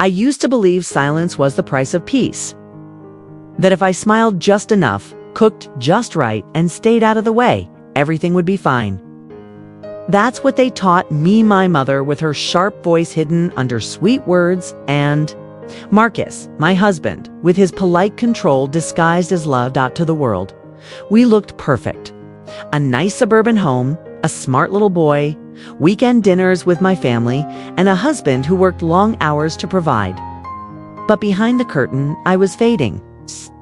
I used to believe silence was the price of peace. That if I smiled just enough, cooked just right, and stayed out of the way, everything would be fine. That's what they taught me, my mother, with her sharp voice hidden under sweet words, and Marcus, my husband, with his polite control disguised as love out to the world. We looked perfect. A nice suburban home, a smart little boy, weekend dinners with my family, and a husband who worked long hours to provide. But behind the curtain, I was fading.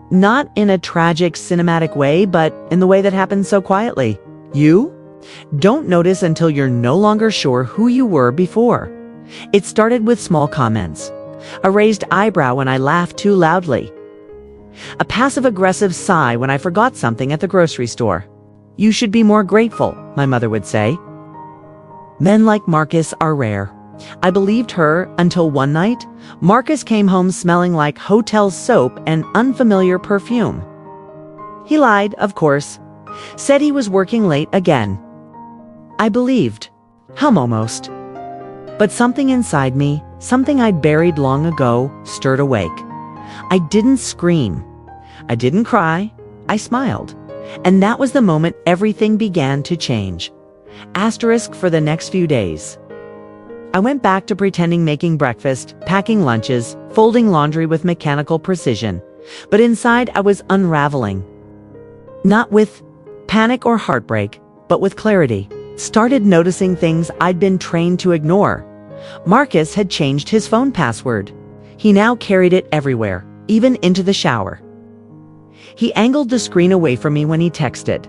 Not in a tragic, cinematic way, but in the way that happens so quietly. You don't notice until you're no longer sure who you were before. It started with small comments. A raised eyebrow when I laughed too loudly. A passive-aggressive sigh when I forgot something at the grocery store. You should be more grateful, my mother would say. Men like Marcus are rare. I believed her until one night, Marcus came home smelling like hotel soap and unfamiliar perfume. He lied, of course. Said he was working late again. I believed. Almost. But something inside me, something I'd buried long ago, stirred awake. I didn't scream. I didn't cry. I smiled. And that was the moment everything began to change. Asterisk for the next few days. I went back to pretending making breakfast, packing lunches, folding laundry with mechanical precision. But inside I was unraveling. Not with panic or heartbreak, but with clarity. Started noticing things I'd been trained to ignore. Marcus had changed his phone password. He now carried it everywhere, even into the shower. He angled the screen away from me when he texted.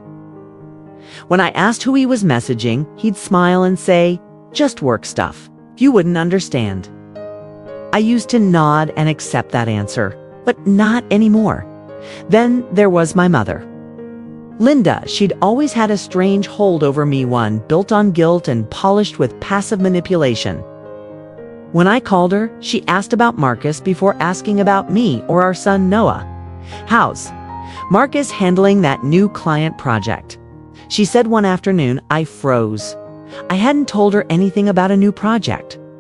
When I asked who he was messaging, he'd smile and say, "Just work stuff. You wouldn't understand." I used to nod and accept that answer, but not anymore. Then there was my mother. Linda, she'd always had a strange hold over me, one built on guilt and polished with passive manipulation. When I called her, she asked about Marcus before asking about me or our son Noah. How's Marcus handling that new client project? She said one afternoon. I froze. I hadn't told her anything about a new project.